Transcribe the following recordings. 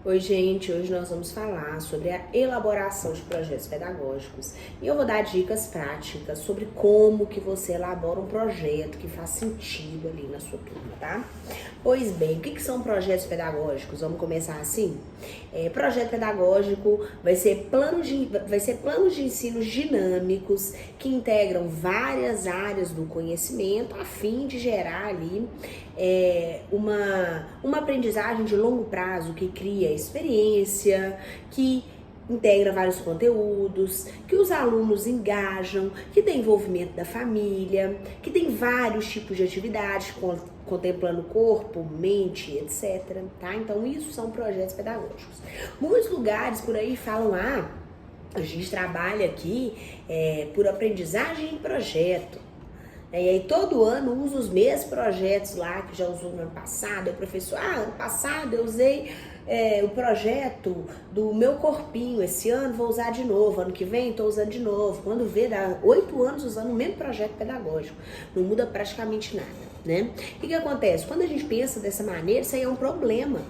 Oi, gente, hoje nós vamos falar sobre a elaboração de projetos pedagógicos e eu vou dar dicas práticas sobre como que você elabora um projeto que faz sentido ali na sua turma, tá? Pois bem, o que são projetos pedagógicos? Vamos começar assim? Projeto pedagógico vai ser planos de ensino dinâmicos que integram várias áreas do conhecimento a fim de gerar ali uma aprendizagem de longo prazo que cria experiência, que integra vários conteúdos, que os alunos engajam, que tem envolvimento da família, que tem vários tipos de atividades, contemplando corpo, mente, etc. Tá? Então, isso são projetos pedagógicos. Muitos lugares por aí falam, a gente trabalha aqui por aprendizagem em projeto. E aí todo ano usa os mesmos projetos lá que já usou no ano passado. O professor, ano passado eu usei o projeto do meu corpinho, esse ano vou usar de novo, ano que vem estou usando de novo. Quando vê, dá 8 anos usando o mesmo projeto pedagógico, não muda praticamente nada, né? O que acontece? Quando a gente pensa dessa maneira, isso aí é um problema.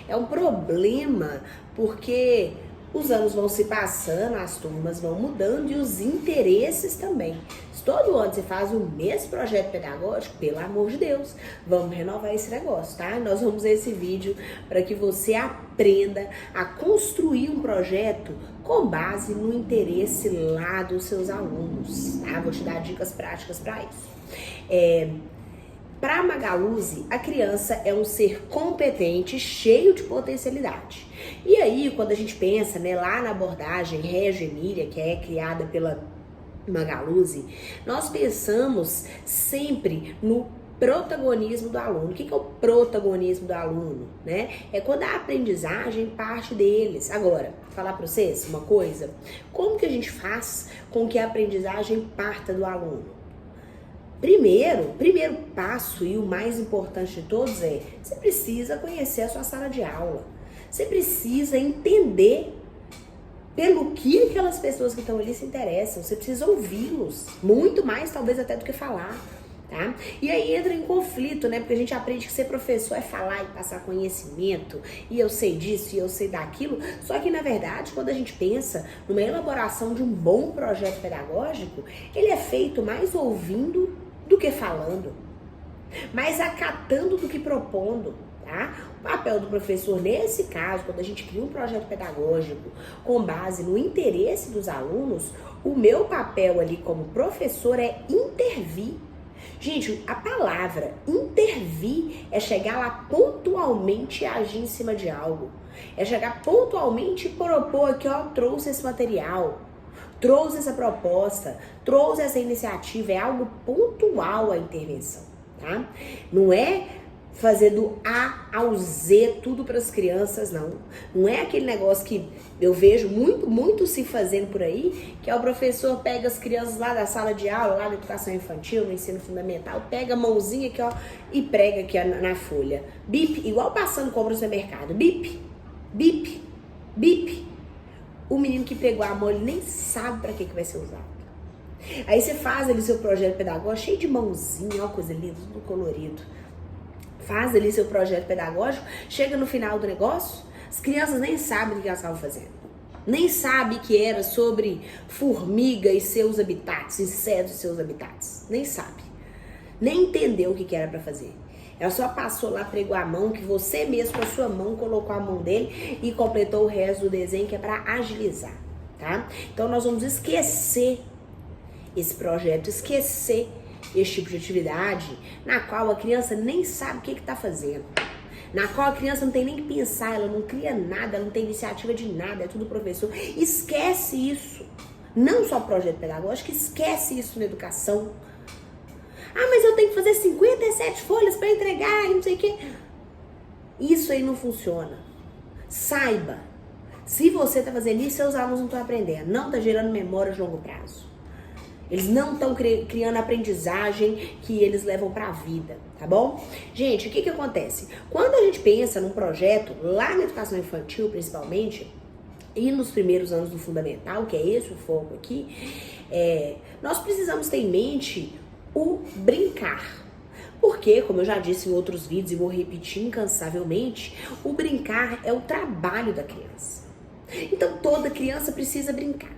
É um problema porque os anos vão se passando, as turmas vão mudando e os interesses também. Se todo ano você faz o mesmo projeto pedagógico, pelo amor de Deus, vamos renovar esse negócio, tá? Nós vamos ver esse vídeo para que você aprenda a construir um projeto com base no interesse lá dos seus alunos, tá? Vou te dar dicas práticas para isso. Para Magalhães, a criança é um ser competente, cheio de potencialidade. E aí, quando a gente pensa, lá na abordagem Reggio Emilia, que é criada pela Magalhães, nós pensamos sempre no protagonismo do aluno. O que é o protagonismo do aluno, né? É quando a aprendizagem parte deles. Agora, falar para vocês uma coisa, como que a gente faz com que a aprendizagem parta do aluno? Primeiro passo e o mais importante de todos você precisa conhecer a sua sala de aula. Você precisa entender pelo que aquelas pessoas que estão ali se interessam. Você precisa ouvi-los, muito mais talvez até do que falar, tá? E aí entra em conflito, né? Porque a gente aprende que ser professor é falar e passar conhecimento, e eu sei disso e eu sei daquilo. Só que na verdade, quando a gente pensa numa elaboração de um bom projeto pedagógico, ele é feito mais ouvindo do que falando, mais acatando do que propondo, tá? O papel do professor, nesse caso, quando a gente cria um projeto pedagógico com base no interesse dos alunos, o meu papel ali como professor é intervir. Gente, a palavra intervir é chegar lá pontualmente e agir em cima de algo. É chegar pontualmente e propor aqui, trouxe esse material, trouxe essa proposta, trouxe essa iniciativa, é algo pontual a intervenção, tá? Não é fazer do A ao Z tudo para as crianças, não. Não é aquele negócio que eu vejo muito se fazendo por aí, que é o professor pega as crianças lá da sala de aula, lá da educação infantil, no ensino fundamental, pega a mãozinha aqui, e prega aqui na folha. Bip, igual passando compra no supermercado. Bip, bip, bip. O menino que pegou a mão, ele nem sabe para que vai ser usado. Aí você faz ali seu projeto pedagógico, cheio de mãozinha, ó, coisa linda, tudo colorido. Faz ali seu projeto pedagógico, chega no final do negócio, as crianças nem sabem o que elas estavam fazendo. Nem sabem que era sobre formiga e seus habitats, insetos e seus habitats. Nem sabe. Nem entendeu o que era para fazer. Ela só passou lá, pregou a mão, que você mesmo com a sua mão colocou a mão dele e completou o resto do desenho, que é para agilizar, tá? Então nós vamos esquecer esse projeto, esquecer esse tipo de atividade na qual a criança nem sabe o que está fazendo, na qual a criança não tem nem que pensar, ela não cria nada, ela não tem iniciativa de nada, é tudo professor. Esquece isso. Não só projeto pedagógico, esquece isso na educação. Mas eu tenho que fazer 57 folhas para entregar e não sei o quê. Isso aí não funciona. Saiba, se você está fazendo isso, seus alunos não estão aprendendo, não está gerando memória de longo prazo. Eles não estão criando aprendizagem que eles levam para a vida, tá bom? Gente, o que acontece? Quando a gente pensa num projeto, lá na educação infantil principalmente, e nos primeiros anos do fundamental, que é esse o foco aqui, nós precisamos ter em mente o brincar. Porque, como eu já disse em outros vídeos e vou repetir incansavelmente, o brincar é o trabalho da criança. Então toda criança precisa brincar.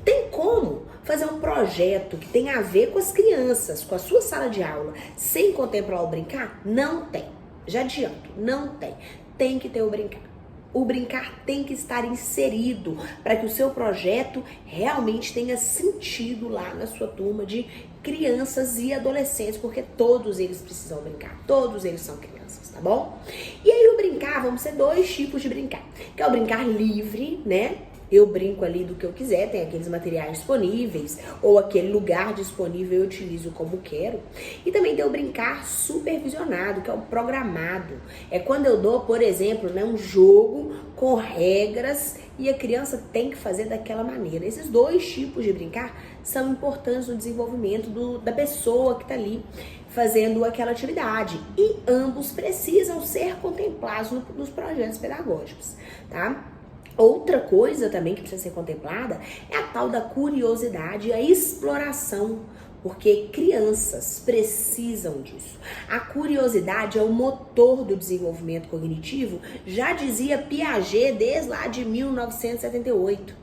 Tem como fazer um projeto que tenha a ver com as crianças, com a sua sala de aula, sem contemplar o brincar? Não tem. Já adianto, não tem. Tem que ter o brincar. O brincar tem que estar inserido para que o seu projeto realmente tenha sentido lá na sua turma de crianças e adolescentes, porque todos eles precisam brincar, todos eles são crianças, tá bom? E aí o brincar, vamos ter dois tipos de brincar, que é o brincar livre, né? Eu brinco ali do que eu quiser, tem aqueles materiais disponíveis, ou aquele lugar disponível eu utilizo como quero. E também tem o brincar supervisionado, que é o programado. É quando eu dou, por exemplo, né, um jogo com regras e a criança tem que fazer daquela maneira. Esses dois tipos de brincar são importantes no desenvolvimento da pessoa que está ali fazendo aquela atividade. E ambos precisam ser contemplados nos projetos pedagógicos, tá? Outra coisa também que precisa ser contemplada é a tal da curiosidade e a exploração, porque crianças precisam disso. A curiosidade é o motor do desenvolvimento cognitivo, já dizia Piaget desde lá de 1978.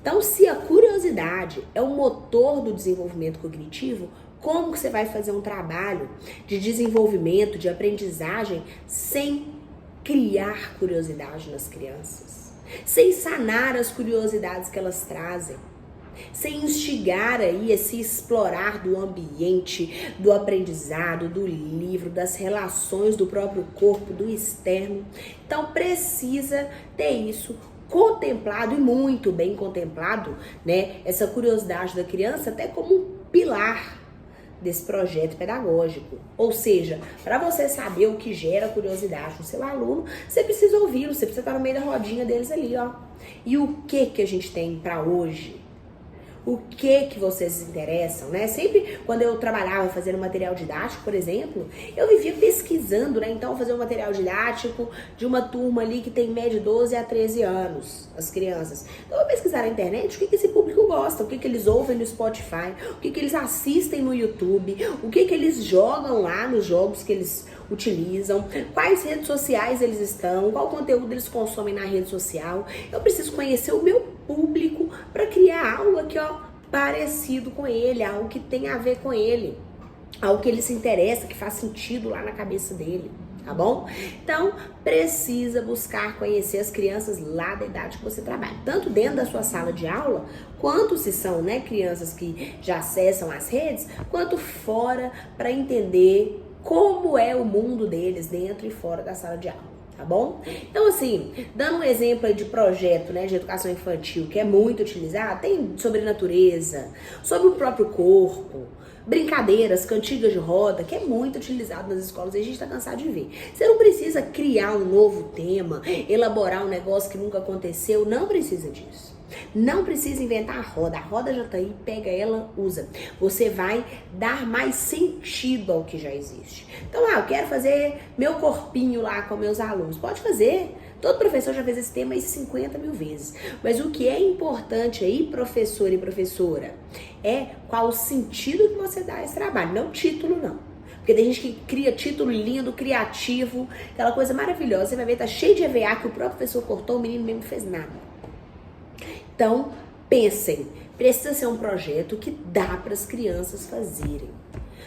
Então, se a curiosidade é o motor do desenvolvimento cognitivo, como que você vai fazer um trabalho de desenvolvimento, de aprendizagem, sem criar curiosidade nas crianças, sem sanar as curiosidades que elas trazem, sem instigar aí esse explorar do ambiente, do aprendizado, do livro, das relações do próprio corpo, do externo? Então precisa ter isso contemplado e muito bem contemplado, né? Essa curiosidade da criança até como um pilar desse projeto pedagógico. Ou seja, para você saber o que gera curiosidade no seu aluno, você precisa ouvi-lo, você precisa estar no meio da rodinha deles ali, ó. E o que a gente tem para hoje? O que vocês se interessam, né? Sempre quando eu trabalhava fazendo material didático, por exemplo, eu vivia pesquisando, né? Então, fazer um material didático de uma turma ali que tem em média 12 a 13 anos, as crianças. Então, eu vou pesquisar na internet o que esse público gosta, o que eles ouvem no Spotify, o que eles assistem no YouTube, o que eles jogam lá nos jogos que eles utilizam, quais redes sociais eles estão, qual conteúdo eles consomem na rede social. Eu preciso conhecer o meu público para criar algo aqui, ó, parecido com ele, algo que tem a ver com ele, algo que ele se interessa, que faz sentido lá na cabeça dele, tá bom? Então, precisa buscar conhecer as crianças lá da idade que você trabalha, tanto dentro da sua sala de aula, quanto se são, né, crianças que já acessam as redes, quanto fora, para entender como é o mundo deles dentro e fora da sala de aula, tá bom? Então, assim, dando um exemplo aí de projeto, né, de educação infantil, que é muito utilizado, tem sobre natureza, sobre o próprio corpo, brincadeiras, cantigas de roda, que é muito utilizado nas escolas e a gente tá cansado de ver. Você não precisa criar um novo tema, elaborar um negócio que nunca aconteceu, não precisa disso. Não precisa inventar a roda já tá aí, pega ela, usa. Você vai dar mais sentido ao que já existe. Então, eu quero fazer meu corpinho lá com meus alunos. Pode fazer. Todo professor já fez esse tema aí 50 mil vezes. Mas o que é importante aí, professor e professora, é qual o sentido que você dá a esse trabalho, não título não. Porque tem gente que cria título lindo, criativo, aquela coisa maravilhosa. Você vai ver, tá cheio de EVA que o próprio professor cortou, o menino mesmo não fez nada. Então, pensem, precisa ser um projeto que dá para as crianças fazerem.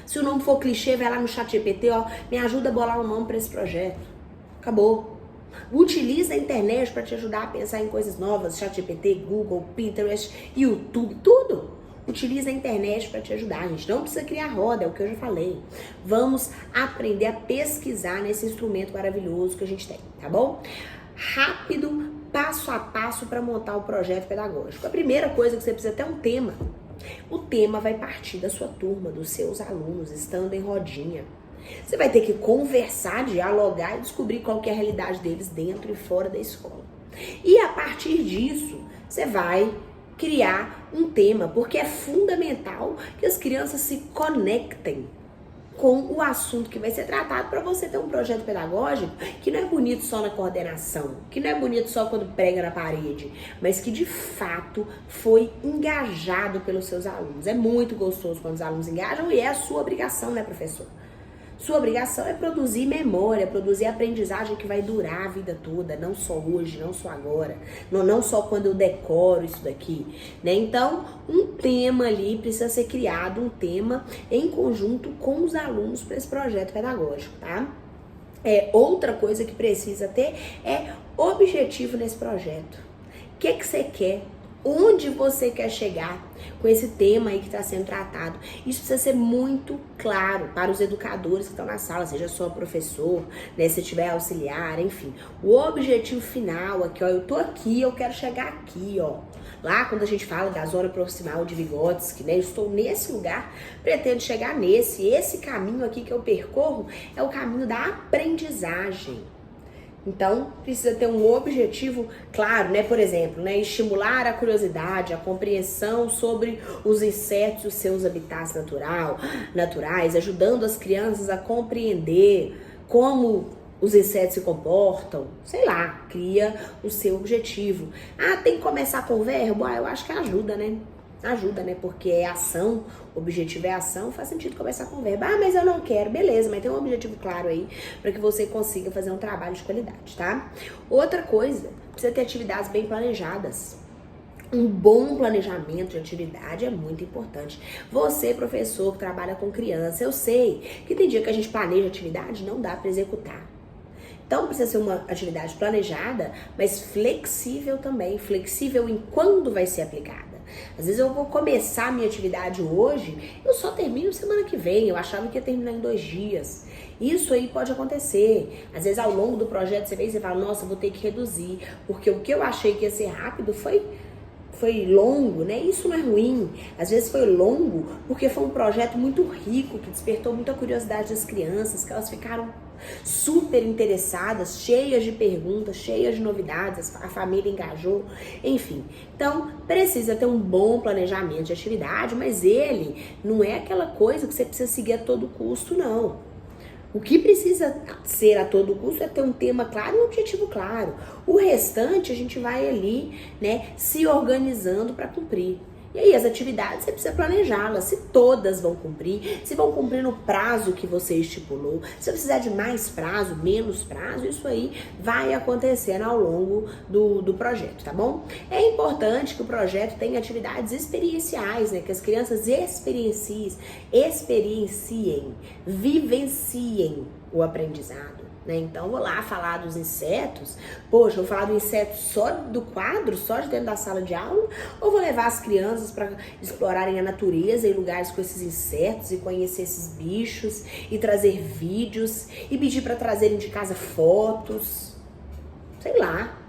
Se o nome for clichê, vai lá no ChatGPT, ó, me ajuda a bolar um nome para esse projeto. Acabou. Utiliza a internet para te ajudar a pensar em coisas novas, ChatGPT, Google, Pinterest, YouTube, tudo. Utiliza a internet para te ajudar, a gente não precisa criar roda, é o que eu já falei. Vamos aprender a pesquisar nesse instrumento maravilhoso que a gente tem, tá bom? Rápido, passo a passo para montar o projeto pedagógico. A primeira coisa que você precisa ter é um tema. O tema vai partir da sua turma, dos seus alunos, estando em rodinha. Você vai ter que conversar, dialogar e descobrir qual que é a realidade deles dentro e fora da escola. E a partir disso, você vai criar um tema, porque é fundamental que as crianças se conectem com o assunto que vai ser tratado para você ter um projeto pedagógico que não é bonito só na coordenação, que não é bonito só quando prega na parede, mas que de fato foi engajado pelos seus alunos. É muito gostoso quando os alunos engajam e é a sua obrigação, né, professor? Sua obrigação é produzir memória, produzir aprendizagem que vai durar a vida toda, não só hoje, não só agora, não só quando eu decoro isso daqui, né? Então, um tema ali precisa ser criado, um tema em conjunto com os alunos para esse projeto pedagógico, tá? Outra coisa que precisa ter é objetivo nesse projeto. O que você quer? Onde você quer chegar com esse tema aí que está sendo tratado? Isso precisa ser muito claro para os educadores que estão na sala, seja só professor, né, se tiver auxiliar, enfim. O objetivo final aqui, ó, eu tô aqui, eu quero chegar aqui, ó. Lá quando a gente fala da zona proximal de Vygotsky, né, eu estou nesse lugar, pretendo chegar nesse. Esse caminho aqui que eu percorro é o caminho da aprendizagem. Então, precisa ter um objetivo claro, né? Por exemplo, né? Estimular a curiosidade, a compreensão sobre os insetos e os seus habitats naturais, ajudando as crianças a compreender como os insetos se comportam, sei lá, cria o seu objetivo. Tem que começar com o verbo? Eu acho que ajuda, né? Ajuda, né? Porque é ação, o objetivo é ação, faz sentido começar com o verbo. Mas eu não quero, beleza, mas tem um objetivo claro aí para que você consiga fazer um trabalho de qualidade, tá? Outra coisa, precisa ter atividades bem planejadas. Um bom planejamento de atividade é muito importante. Você, professor que trabalha com criança, eu sei que tem dia que a gente planeja atividade, não dá para executar. Então precisa ser uma atividade planejada, mas flexível também, flexível em quando vai ser aplicada. Às vezes eu vou começar a minha atividade hoje, eu só termino semana que vem, eu achava que ia terminar em 2 dias. Isso aí pode acontecer. Às vezes ao longo do projeto você vê e você fala, nossa, vou ter que reduzir, porque o que eu achei que ia ser rápido foi longo, né? Isso não é ruim. Às vezes foi longo porque foi um projeto muito rico, que despertou muita curiosidade das crianças, que elas ficaram super interessadas, cheias de perguntas, cheias de novidades, a família engajou, enfim. Então, precisa ter um bom planejamento de atividade, mas ele não é aquela coisa que você precisa seguir a todo custo, não. O que precisa ser a todo custo é ter um tema claro e um objetivo claro. O restante a gente vai ali, né, se organizando para cumprir. E aí as atividades você precisa planejá-las, se todas vão cumprir, se vão cumprir no prazo que você estipulou, se precisar de mais prazo, menos prazo, isso aí vai acontecendo ao longo do projeto, tá bom? É importante que o projeto tenha atividades experienciais, né? Que as crianças experienciem, vivenciem o aprendizado. Então, vou lá falar dos insetos. Poxa, vou falar do inseto só do quadro, só de dentro da sala de aula? Ou vou levar as crianças para explorarem a natureza em lugares com esses insetos e conhecer esses bichos e trazer vídeos e pedir para trazerem de casa fotos? Sei lá.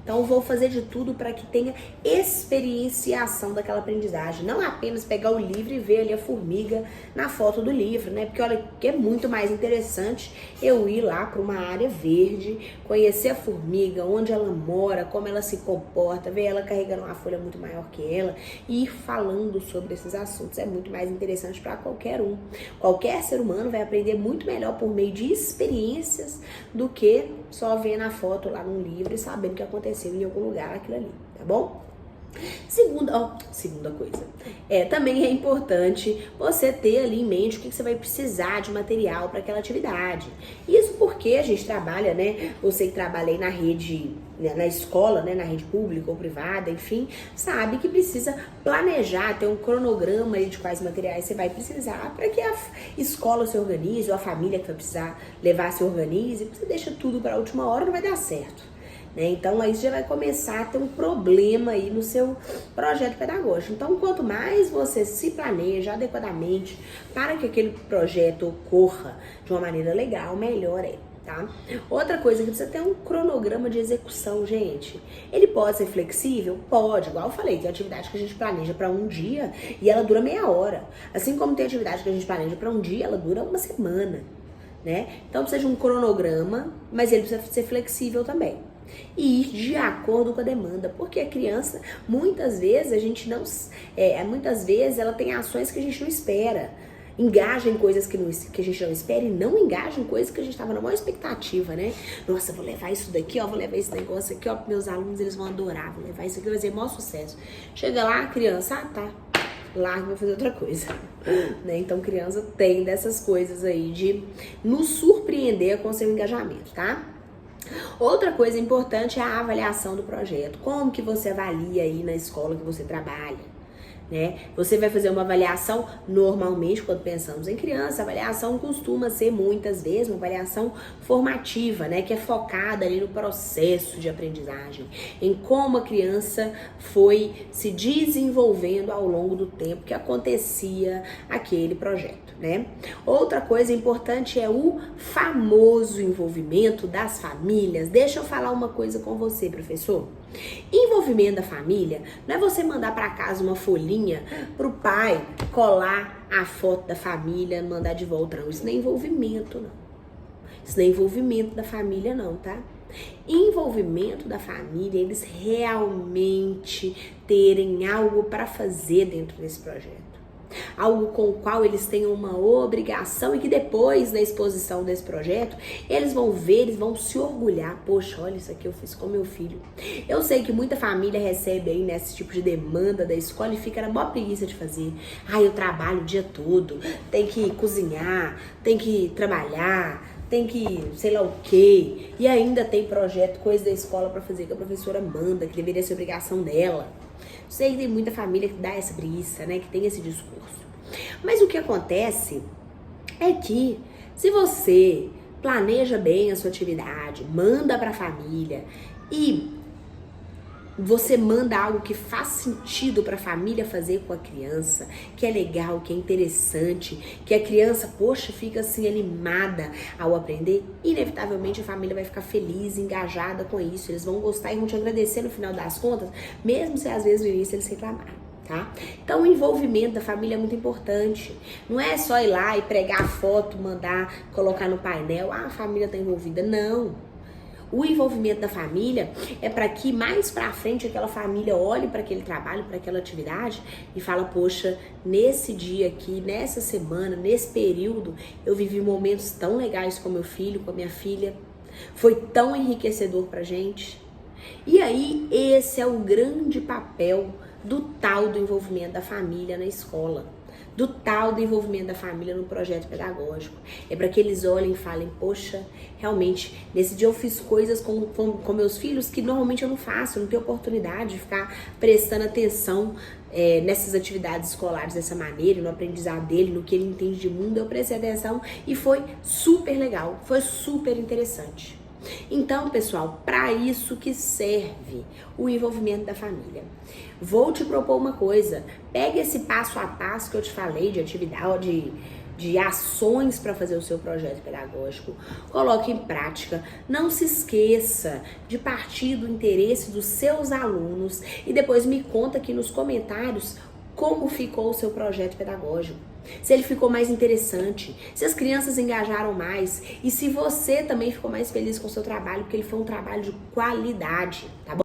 Então, vou fazer de tudo para que tenha experienciação daquela aprendizagem. Não apenas pegar o livro e ver ali a formiga na foto do livro, né? Porque olha, que é muito mais interessante eu ir lá para uma área verde, conhecer a formiga, onde ela mora, como ela se comporta, ver ela carregando uma folha muito maior que ela e ir falando sobre esses assuntos. É muito mais interessante para qualquer um. Qualquer ser humano vai aprender muito melhor por meio de experiências do que só vendo a foto lá num livro e sabendo o que aconteceu em algum lugar aquilo ali, tá bom? Segunda coisa, também é importante você ter ali em mente o que você vai precisar de material para aquela atividade. Isso porque a gente trabalha, né? Você que trabalha aí na rede, né, na escola, né, na rede pública ou privada, enfim, sabe que precisa planejar, ter um cronograma aí de quais materiais você vai precisar para que a escola se organize, ou a família que vai precisar levar se organize. Você deixa tudo para a última hora, não vai dar certo. Então aí você já vai começar a ter um problema aí no seu projeto pedagógico. Então quanto mais você se planeja adequadamente para que aquele projeto ocorra de uma maneira legal, melhor é, tá? Outra coisa que precisa ter um cronograma de execução, gente. Ele pode ser flexível? Pode, igual eu falei, tem atividade que a gente planeja para um dia e ela dura meia hora. Assim como tem atividade que a gente planeja para um dia, ela dura uma semana, né? Então precisa de um cronograma, mas ele precisa ser flexível também. E ir de acordo com a demanda, porque a criança, muitas vezes, muitas vezes ela tem ações que a gente não espera, engaja em coisas que a gente não espera e não engaja em coisas que a gente estava na maior expectativa, né? Nossa, vou levar isso daqui, ó, vou levar esse negócio aqui, ó, para meus alunos, eles vão adorar, vou levar isso aqui, vai fazer o maior sucesso. Chega lá, a criança, tá, larga e vai fazer outra coisa. Né? Então, criança tem dessas coisas aí de nos surpreender com seu engajamento, tá? Outra coisa importante é a avaliação do projeto. Como que você avalia aí na escola que você trabalha? Né? Você vai fazer uma avaliação normalmente, quando pensamos em criança, a avaliação costuma ser muitas vezes uma avaliação formativa, né? Que é focada ali no processo de aprendizagem, em como a criança foi se desenvolvendo ao longo do tempo que acontecia aquele projeto, né? Outra coisa importante é o famoso envolvimento das famílias. Deixa eu falar uma coisa com você, professor. Envolvimento da família não é você mandar para casa uma folhinha pro pai colar a foto da família, mandar de volta, não. Isso não é envolvimento, não. Isso não é envolvimento da família, não, tá? Envolvimento da família, eles realmente terem algo para fazer dentro desse projeto. Algo com o qual eles tenham uma obrigação e que depois, na exposição desse projeto, eles vão ver, eles vão se orgulhar. Poxa, olha, isso aqui eu fiz com meu filho. Eu sei que muita família recebe aí nesse tipo de demanda da escola e fica na maior preguiça de fazer. Eu trabalho o dia todo, tem que cozinhar, tem que trabalhar, tem que sei lá o quê. E ainda tem projeto, coisa da escola pra fazer que a professora manda, que deveria ser obrigação dela. Sei que tem muita família que dá essa preguiça, né? Que tem esse discurso. Mas o que acontece é que se você planeja bem a sua atividade, manda pra família e você manda algo que faz sentido para a família fazer com a criança, que é legal, que é interessante, que a criança, poxa, fica assim animada ao aprender, inevitavelmente a família vai ficar feliz, engajada com isso, eles vão gostar e vão te agradecer no final das contas, mesmo se às vezes no início eles reclamaram, tá? Então o envolvimento da família é muito importante, não é só ir lá e pregar a foto, mandar, colocar no painel, a família tá envolvida, não. O envolvimento da família é para que mais pra frente aquela família olhe para aquele trabalho, para aquela atividade e fala, poxa, nesse dia aqui, nessa semana, nesse período, eu vivi momentos tão legais com meu filho, com a minha filha, foi tão enriquecedor pra gente. E aí, esse é o grande papel do tal do envolvimento da família na escola. Do tal do envolvimento da família no projeto pedagógico. É para que eles olhem e falem, poxa, realmente, nesse dia eu fiz coisas com meus filhos que normalmente eu não faço, eu não tenho oportunidade de ficar prestando atenção nessas atividades escolares dessa maneira, no aprendizado dele, no que ele entende de mundo, eu prestei atenção e foi super legal, foi super interessante. Então, pessoal, para isso que serve o envolvimento da família. Vou te propor uma coisa, pega esse passo a passo que eu te falei de atividade, de ações para fazer o seu projeto pedagógico, coloque em prática, não se esqueça de partir do interesse dos seus alunos e depois me conta aqui nos comentários como ficou o seu projeto pedagógico. Se ele ficou mais interessante, se as crianças engajaram mais e se você também ficou mais feliz com o seu trabalho, porque ele foi um trabalho de qualidade, tá bom?